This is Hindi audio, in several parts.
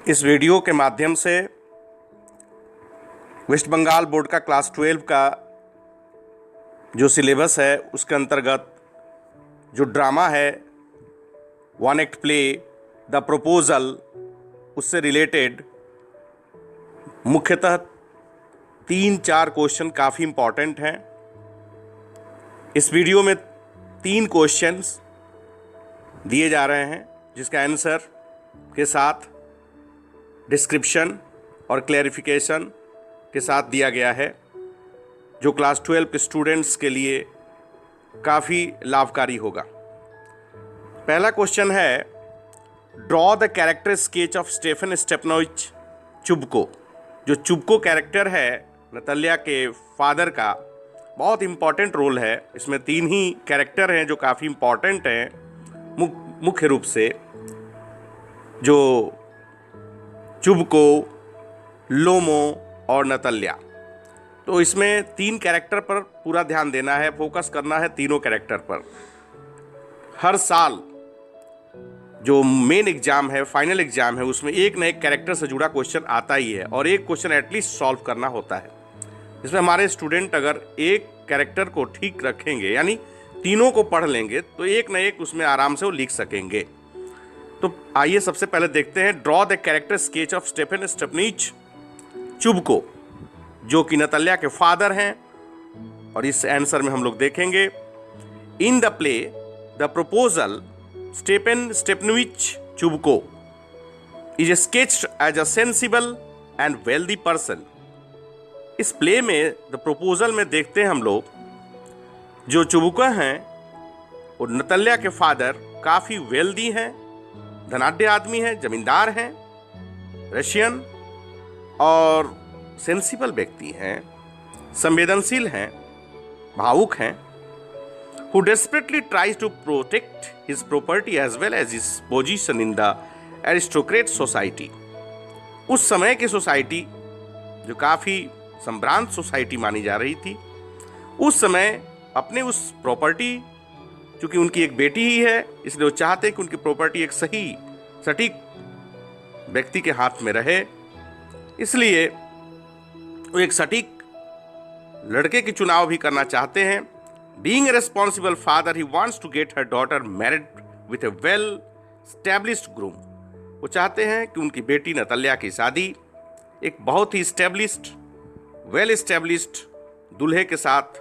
इस वीडियो के माध्यम से वेस्ट बंगाल बोर्ड का क्लास 12 का जो सिलेबस है उसके अंतर्गत जो ड्रामा है one act play the proposal, उससे रिलेटेड मुख्यतः 3-4 क्वेश्चन काफ़ी इम्पॉर्टेंट हैं। इस वीडियो में 3 क्वेश्चंस दिए जा रहे हैं जिसका आंसर के साथ डिस्क्रिप्शन और क्लैरिफिकेशन के साथ दिया गया है, जो क्लास 12 के स्टूडेंट्स के लिए काफ़ी लाभकारी होगा। पहला क्वेश्चन है, draw the character sketch of Stefan Stepanovich Chubukov. जो चुबको कैरेक्टर है नताल्या के फादर का, बहुत इम्पॉर्टेंट रोल है। इसमें 3 ही कैरेक्टर हैं जो काफ़ी इम्पॉर्टेंट हैं मुख्य रूप से, जो चुबको, लोमो और नताल्या। तो इसमें 3 कैरेक्टर पर पूरा ध्यान देना है, फोकस करना है तीनों कैरेक्टर पर। हर साल जो मेन एग्जाम है, फाइनल एग्जाम है, उसमें एक न एक कैरेक्टर से जुड़ा क्वेश्चन आता ही है और एक क्वेश्चन एटलीस्ट सॉल्व करना होता है। इसमें हमारे स्टूडेंट अगर एक कैरेक्टर को ठीक रखेंगे, यानी तीनों को पढ़ लेंगे, तो एक न एक उसमें आराम से वो लिख सकेंगे। तो आइए सबसे पहले देखते हैं, draw the character sketch of Stefan Stepanych Chubukov, जो कि नताल्या के फादर हैं। और इस आंसर में हम लोग देखेंगे, in the play the proposal Stefan Stepanovich Chubukov is sketched as a sensible and wealthy person. इस प्ले में द प्रपोजल में देखते हैं हम लोग, जो चुबको हैं और नताल्या के फादर काफ़ी वेल्दी हैं, धनाढ्य आदमी हैं, जमींदार हैं, रशियन और सेंसिबल व्यक्ति हैं, संवेदनशील हैं, भावुक हैं, who desperately tries to protect his property as well as his position in the aristocrat society। उस समय की सोसाइटी जो काफ़ी संभ्रांत सोसाइटी मानी जा रही थी, उस समय अपने उस प्रॉपर्टी, चूँकि उनकी एक बेटी ही है, इसलिए वो चाहते कि उनकी प्रॉपर्टी एक सही सटीक व्यक्ति के हाथ में रहे। इसलिए वो एक सटीक लड़के की चुनाव भी करना चाहते हैं। Being a responsible father, he wants to get her daughter married with a well established groom. वो चाहते हैं कि उनकी बेटी नताल्या की शादी एक बहुत ही स्टैब्लिश्ड, वेल एस्टैब्लिश्ड दूल्हे के साथ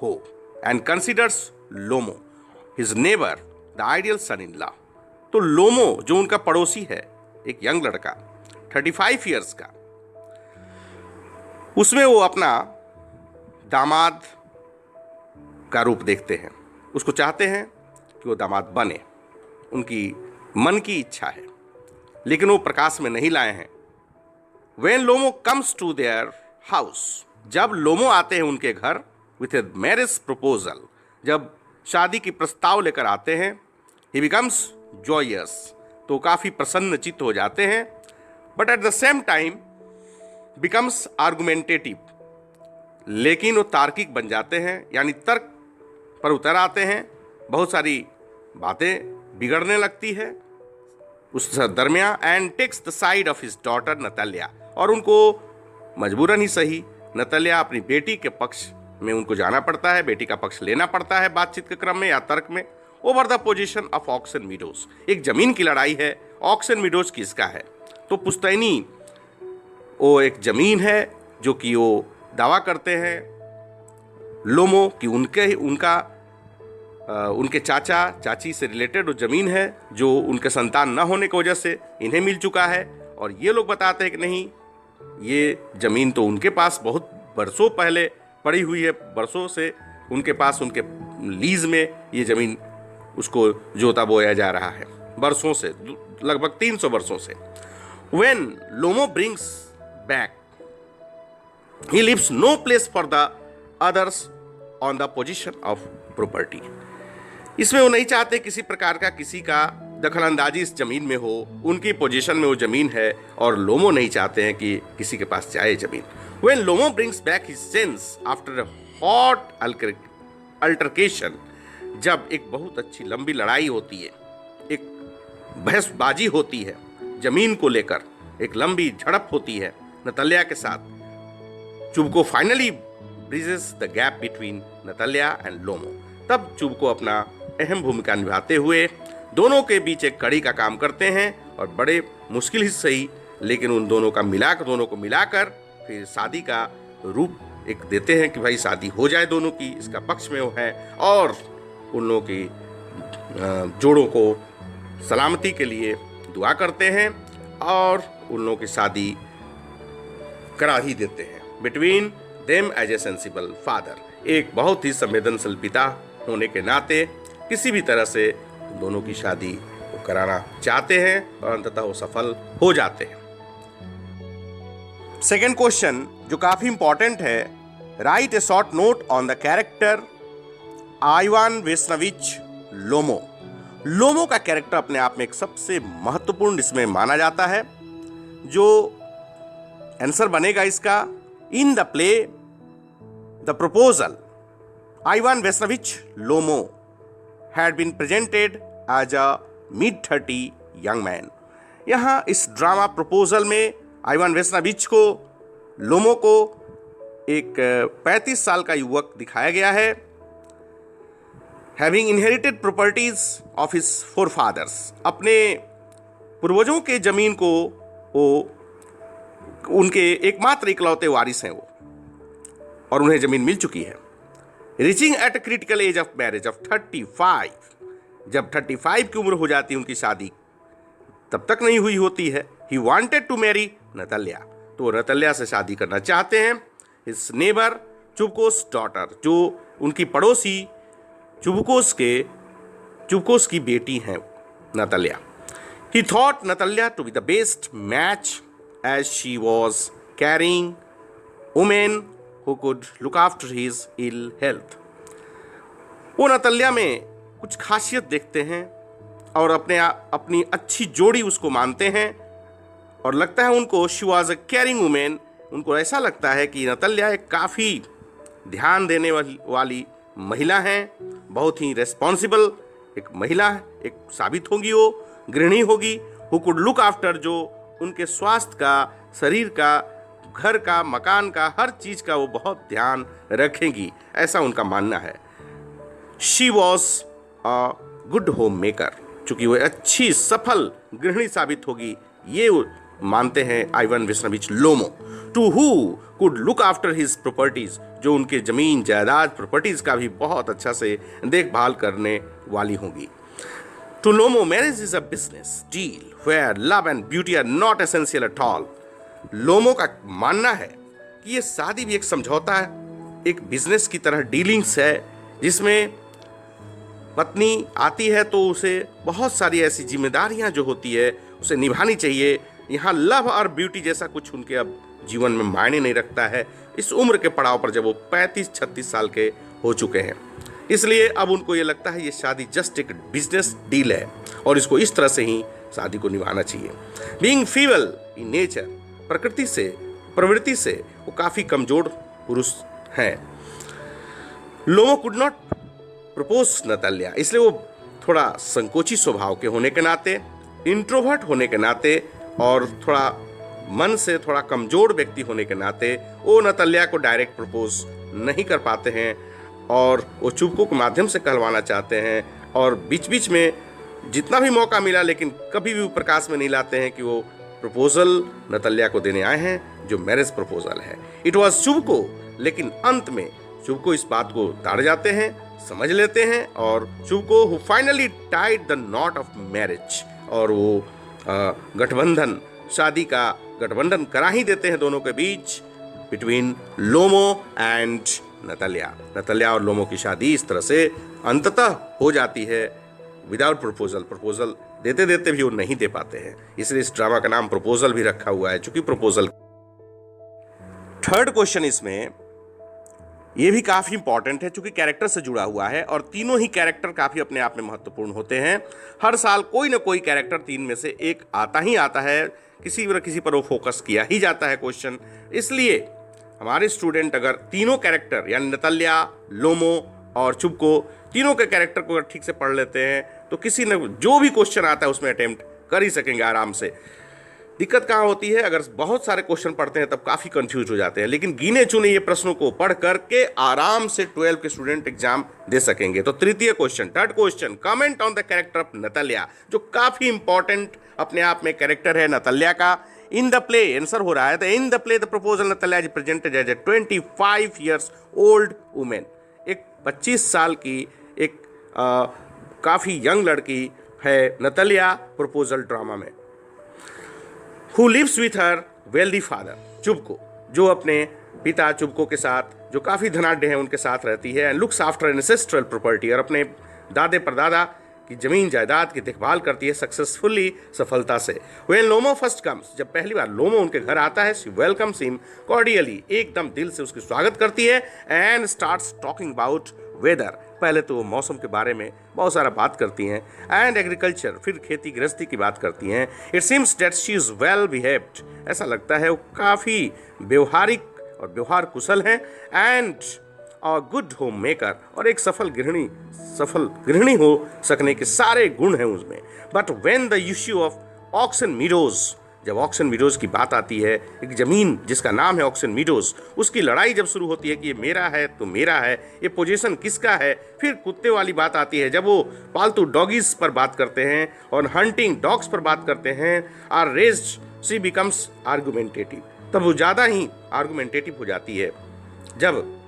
हो। And considers Lomov his neighbour the ideal son in law. तो लोमो जो उनका पड़ोसी है, एक यंग लड़का 35 ईयर्स का, उसमें वो अपना दामाद का रूप देखते हैं। उसको चाहते हैं कि वो दामाद बने, उनकी मन की इच्छा है, लेकिन वो प्रकाश में नहीं लाए हैं। When Lomov comes to their house, जब लोमो आते हैं उनके घर विथ ए मैरिज प्रपोजल, जब शादी की प्रस्ताव लेकर आते हैं, ही बिकम्स जॉयस, तो काफ़ी प्रसन्नचित्त हो जाते हैं। But at the same time becomes argumentative, लेकिन वो तार्किक बन जाते हैं, यानी तर्क पर उतर आते हैं। बहुत सारी बातें बिगड़ने लगती है उस दरमियान। And takes the side of his daughter Natalya, और उनको मजबूरन ही सही नताल्या अपनी बेटी के पक्ष में उनको जाना पड़ता है, बेटी का पक्ष लेना पड़ता है बातचीत के क्रम में या तर्क में। Over the position of Oxen Meadows, एक जमीन की लड़ाई है। ऑक्सन मीडोज किसका है? तो पुश्तैनी वो एक जमीन है जो कि वो दावा करते हैं लोमो कि उनके चाचा चाची से रिलेटेड वो ज़मीन है, जो उनके संतान न होने की वजह से इन्हें मिल चुका है। और ये लोग बताते हैं कि नहीं, ये ज़मीन तो उनके पास बहुत बरसों पहले पड़ी हुई है, बरसों से उनके पास, उनके लीज में ये ज़मीन उसको जोता बोया जा रहा है, बरसों से, लगभग 300 वर्षों से। When लोमो brings back, he leaves no place for the others on the position of property। इसमें वो नहीं चाहते किसी प्रकार का किसी का दखलंदाजी इस जमीन में हो, उनकी पोजीशन में वो जमीन है, और लोमो नहीं चाहते हैं कि किसी के पास जाए जमीन। When लोमो brings back his sense after a hot altercation, जब एक बहुत अच्छी लंबी लड़ाई होती है, एक बहसबाजी होती है जमीन को लेकर, एक लंबी झड़प होती है नतल्या के साथ, Chubukov finally bridges the gap between Natalya and Lomov. तब चुबको अपना अहम भूमिका निभाते हुए दोनों के बीच एक कड़ी का काम करते हैं और बड़े मुश्किल ही सही, लेकिन उन दोनों को मिलाकर फिर शादी का रूप एक देते हैं कि भाई शादी हो जाए दोनों की, इसका पक्ष में वो है, और उन लोगों की जोड़ों को सलामती के लिए दुआ करते हैं और उन लोगों की शादी करा ही देते हैं। Between them as a sensible father, एक बहुत ही संवेदनशील पिता होने के नाते किसी भी तरह से दोनों की शादी वो कराना चाहते हैं और अंततः वो सफल हो जाते हैं। सेकेंड क्वेश्चन जो काफी इंपॉर्टेंट है, write a short note on the character Ivan Vasilyevich Lomov. Lomov का कैरेक्टर अपने आप में एक सबसे महत्वपूर्ण इसमें माना जाता है। जो आंसर बनेगा इसका, in the play the Proposal Ivan Vasilyevich Lomov had been presented as a mid-30 young man। यहाँ इस ड्रामा प्रपोजल में आइवान वेस्नोविच को, लोमो को एक 35 साल का युवक दिखाया गया है। Having inherited properties of his forefathers, अपने पूर्वजों के जमीन को वो उनके एकमात्र इकलौते वारिस हैं वो, और उन्हें जमीन मिल चुकी है। Reaching at critical age of marriage of 35, जब 35 की उम्र हो जाती है उनकी शादी तब तक नहीं हुई होती है। He wanted to marry Natalya, तो नतल्या से शादी करना चाहते हैं। हिज नेबर चुबकोस डॉटर, जो उनकी पड़ोसी चुबकोस की बेटी हैं नतल्या। He thought Natalya to be the best match as she was caring women who could look after his ill health। वो नतल्या में कुछ खासियत देखते हैं और अपनी अच्छी जोड़ी उसको मानते हैं, और लगता है उनको she was a carrying women, उनको ऐसा लगता है कि नतल्या एक काफ़ी ध्यान देने वाली महिला हैं, बहुत ही रेस्पॉन्सिबल एक महिला एक साबित होगी, वो गृहिणी होगी। हु कुड लुक आफ्टर, जो उनके स्वास्थ्य का, शरीर का, घर का, मकान का, हर चीज का वो बहुत ध्यान रखेंगी, ऐसा उनका मानना है। She was a good home maker, चूंकि वो अच्छी सफल गृहिणी साबित होगी, ये मानते हैं Ivan Vasilyevich Lomov. To who could look after his properties, जो उनके जमीन जायदाद प्रॉपर्टीज का भी बहुत अच्छा से देखभाल करने वाली होंगी। To Lomov marriage is a business deal where love and beauty are not essential at all. Lomov का मानना है कि ये शादी भी एक समझौता है, एक बिजनेस की तरह डीलिंग्स है, जिसमें पत्नी आती है तो उसे बहुत सारी ऐसी जिम्मेदारियां जो होती है उसे निभानी चाहिए। यहाँ लव और ब्यूटी जैसा कुछ उनके अब जीवन में मायने नहीं रखता है इस उम्र के पड़ाव पर, जब वो 35-36 साल के हो चुके हैं। इसलिए अब उनको ये लगता है ये शादी जस्ट एक बिजनेस डील है और इसको इस तरह से ही शादी को निभाना चाहिए। बीइंग फीमेल इन नेचर, प्रवृत्ति से वो काफ़ी कमजोर पुरुष हैं। लोमो कुड नॉट प्रपोज नतल्या, इसलिए वो थोड़ा संकोची स्वभाव के होने के नाते, इंट्रोवर्ट होने के नाते और थोड़ा मन से थोड़ा कमजोर व्यक्ति होने के नाते वो नतल्या को डायरेक्ट प्रपोज नहीं कर पाते हैं और वो चुबको के माध्यम से कहलवाना चाहते हैं, और बीच बीच में जितना भी मौका मिला लेकिन कभी भी वो प्रकाश में नहीं लाते हैं कि वो प्रपोजल नतल्या को देने आए हैं जो मैरिज प्रपोजल है। इट वॉज चुबको, लेकिन अंत में चुबको इस बात को ताड़ जाते हैं, समझ लेते हैं, और चुबको who finally tied the not of marriage, और वो गठबंधन, शादी का गठबंधन करा ही देते हैं दोनों के बीच, बिटवीन लोमो एंड नतल्या और लोमो की शादी इस तरह से अंततः हो जाती है विदाउट प्रपोजल देते देते भी वो नहीं दे पाते हैं, इसलिए इस ड्रामा का नाम प्रपोजल भी रखा हुआ है, चूंकि प्रपोजल। थर्ड क्वेश्चन इसमें ये भी काफी इंपॉर्टेंट है चूंकि कैरेक्टर से जुड़ा हुआ है, और तीनों ही कैरेक्टर काफी अपने आप में महत्वपूर्ण होते हैं। हर साल कोई ना कोई कैरेक्टर तीन में से एक आता ही आता है, किसी पर वो फोकस किया ही जाता है क्वेश्चन। इसलिए हमारे स्टूडेंट अगर तीनों कैरेक्टर यानी नतल्या, लोमो और चुबको, तीनों के कैरेक्टर को अगर ठीक से पढ़ लेते हैं तो किसी न जो भी क्वेश्चन आता है उसमें अटेम्प्ट कर ही सकेंगे आराम से। दिक्कत कहाँ होती है, अगर बहुत सारे क्वेश्चन पढ़ते हैं तब काफ़ी कंफ्यूज हो जाते हैं, लेकिन गिने चुने ये प्रश्नों को पढ़ करके आराम से 12 के स्टूडेंट एग्जाम दे सकेंगे। तो तृतीय question, third question, comment on the character of नतल्या, जो काफ़ी इंपॉर्टेंट अपने आप में कैरेक्टर है नतल्या का। इन द प्ले आंसर हो रहा है, तो in the play the proposal Natalya is presented as a 25 years old women. एक 25 साल की एक काफ़ी यंग लड़की है नतल्या प्रपोजल ड्रामा में। Who lives with her wealthy father, Chubukov, जो अपने पिता चुबको के साथ, जो काफ़ी धनाढ्य हैं, उनके साथ रहती है। And looks after ancestral property, और अपने दादे परदादा की जमीन जायदाद की देखभाल करती है सक्सेसफुली, सफलता से। When लोमो फर्स्ट कम्स, जब पहली बार लोमो उनके घर आता है, शी वेलकम्स हिम कॉर्डियली, एकदम दिल से उसकी स्वागत करती है। And starts talking about whether, पहले तो वो मौसम के बारे में बहुत सारा बात करती हैं। एंड एग्रीकल्चर, फिर खेती गृहस्थी की बात करती हैं। It seems that she is well behaved, ऐसा लगता है वो काफ़ी व्यवहारिक और व्यवहार कुशल हैं। And a good home maker, और एक सफल गृहिणी हो सकने के सारे गुण हैं उसमें। But when the issue of Oxen Meadows, जब ऑक्सन मीडोज की बात आती है, एक ज़मीन जिसका नाम है ऑक्सन मीडोज, उसकी लड़ाई जब शुरू होती है कि ये मेरा है तो मेरा है, ये पोजीशन किसका है। फिर कुत्ते वाली बात आती है, जब वो पालतू डॉगीज पर बात करते हैं और हंटिंग डॉग्स पर बात करते हैं। Are raised she becomes argumentative, तब वो ज़्यादा ही आर्गुमेंटेटिव हो जाती है। जब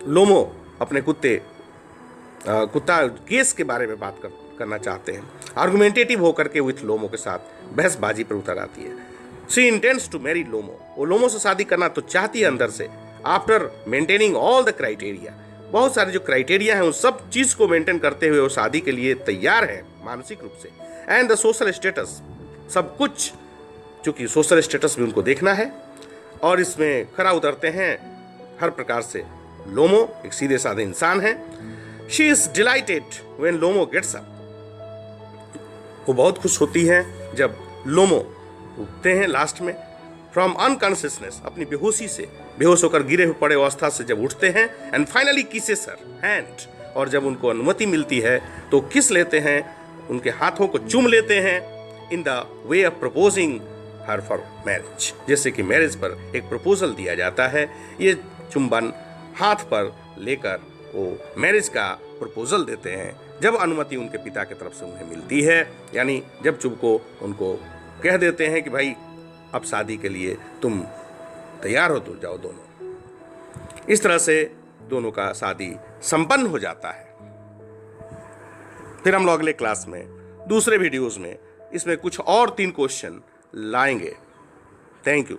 लोमो अपने कुत्ता केस के बारे में बात करना चाहते हैं, आर्गुमेंटेटिव होकर के विथ लोमो के साथ बहसबाजी पर उतर आती है। शी इंटेंड्स टू मैरी लोमो, वो लोमो से शादी करना तो चाहती है अंदर से। After maintaining all the criteria, बहुत सारे जो क्राइटेरिया हैं उन सब चीज़ को मेंटेन करते हुए वो शादी के लिए तैयार है मानसिक रूप से। एंड द सोशल स्टेटस, सब कुछ चूँकि सोशल स्टेटस भी उनको देखना है, और इसमें खरा उतरते हैं हर प्रकार से। लोमो एक सीधे साधे इंसान है। She is delighted when Lomov gets up, वो बहुत खुश होती है जब लोमो उठते हैं लास्ट में फ्रॉम अनकॉन्शियसनेस, अपनी बेहोशी से, बेहोश होकर गिरे हुए पड़े अवस्था से जब उठते हैं। And finally kisses her hand, और जब उनको अनुमति मिलती है तो किस लेते हैं, उनके हाथों को चूम लेते हैं। In the way of proposing her for marriage, जैसे कि मैरिज पर एक प्रपोजल दिया जाता है। ये चुंबन हाथ पर लेकर वो मैरिज का प्रपोजल देते हैं जब अनुमति उनके पिता की तरफ से उन्हें मिलती है, यानी जब चुबको उनको कह देते हैं कि भाई अब शादी के लिए तुम तैयार हो तो जाओ दोनों। इस तरह से दोनों का शादी संपन्न हो जाता है। फिर हम लोग अगले क्लास में दूसरे वीडियोस में इसमें कुछ और 3 क्वेश्चन लाएंगे। Thank you.